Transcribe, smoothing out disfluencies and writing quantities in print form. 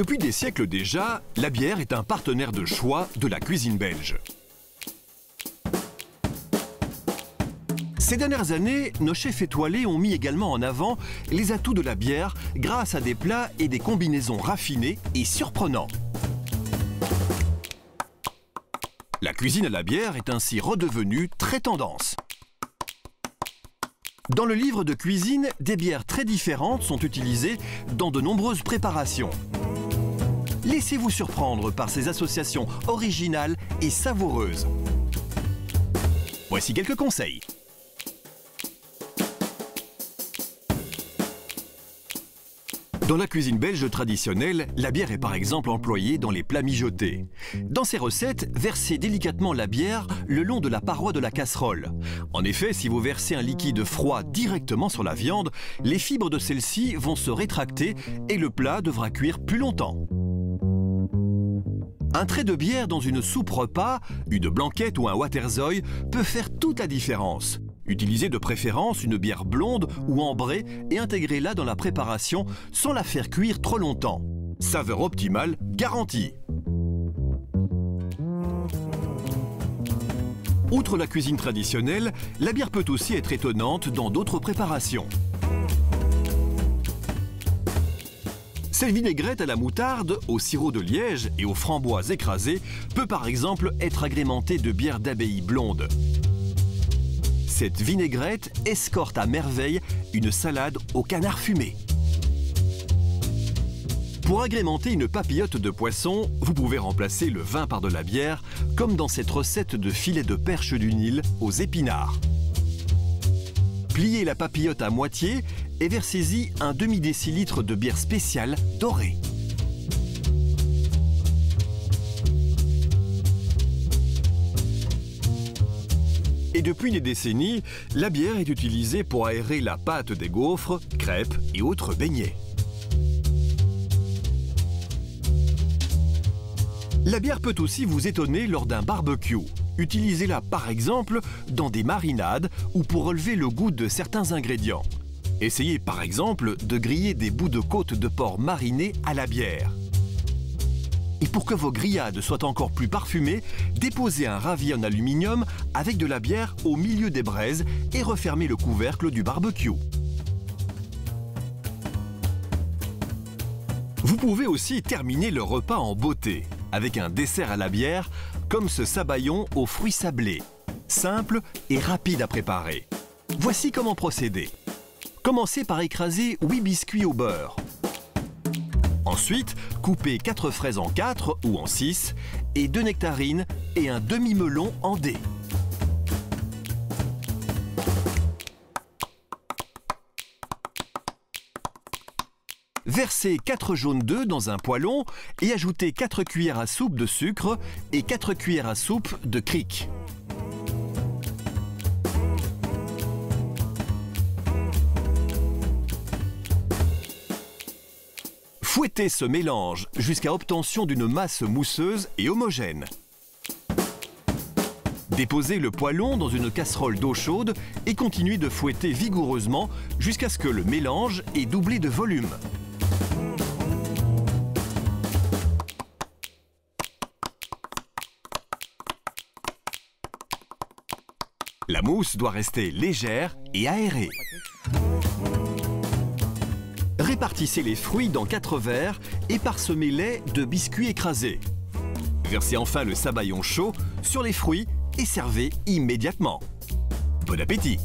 Depuis des siècles déjà, la bière est un partenaire de choix de la cuisine belge. Ces dernières années, nos chefs étoilés ont mis également en avant les atouts de la bière grâce à des plats et des combinaisons raffinées et surprenants. La cuisine à la bière est ainsi redevenue très tendance. Dans le livre de cuisine, des bières très différentes sont utilisées dans de nombreuses préparations. Laissez-vous surprendre par ces associations originales et savoureuses. Voici quelques conseils. Dans la cuisine belge traditionnelle, la bière est par exemple employée dans les plats mijotés. Dans ces recettes, versez délicatement la bière le long de la paroi de la casserole. En effet, si vous versez un liquide froid directement sur la viande, les fibres de celle-ci vont se rétracter et le plat devra cuire plus longtemps. Un trait de bière dans une soupe repas, une blanquette ou un waterzooi peut faire toute la différence. Utilisez de préférence une bière blonde ou ambrée et intégrez-la dans la préparation sans la faire cuire trop longtemps. Saveur optimale garantie. Outre la cuisine traditionnelle, la bière peut aussi être étonnante dans d'autres préparations. Cette vinaigrette à la moutarde, au sirop de liège et aux framboises écrasées peut par exemple être agrémentée de bière d'abbaye blonde. Cette vinaigrette escorte à merveille une salade au canard fumé. Pour agrémenter une papillote de poisson, vous pouvez remplacer le vin par de la bière, comme dans cette recette de filet de perche du Nil aux épinards. Pliez la papillote à moitié et versez-y un demi-décilitre de bière spéciale dorée. Et depuis des décennies, la bière est utilisée pour aérer la pâte des gaufres, crêpes et autres beignets. La bière peut aussi vous étonner lors d'un barbecue. Utilisez-la par exemple dans des marinades ou pour relever le goût de certains ingrédients. Essayez par exemple de griller des bouts de côte de porc marinés à la bière. Et pour que vos grillades soient encore plus parfumées, déposez un ravier en aluminium avec de la bière au milieu des braises et refermez le couvercle du barbecue. Vous pouvez aussi terminer le repas en beauté, avec un dessert à la bière, comme ce sabayon aux fruits sablés. Simple et rapide à préparer. Voici comment procéder. Commencez par écraser 8 biscuits au beurre. Ensuite, coupez 4 fraises en 4 ou en 6 et 2 nectarines et un demi-melon en dés. Versez 4 jaunes d'œufs dans un poêlon et ajoutez 4 cuillères à soupe de sucre et 4 cuillères à soupe de cric. Fouettez ce mélange jusqu'à obtention d'une masse mousseuse et homogène. Déposez le poêlon dans une casserole d'eau chaude et continuez de fouetter vigoureusement jusqu'à ce que le mélange ait doublé de volume. La mousse doit rester légère et aérée. Répartissez les fruits dans 4 verres et parsemez-les de biscuits écrasés. Versez enfin le sabayon chaud sur les fruits et servez immédiatement. Bon appétit!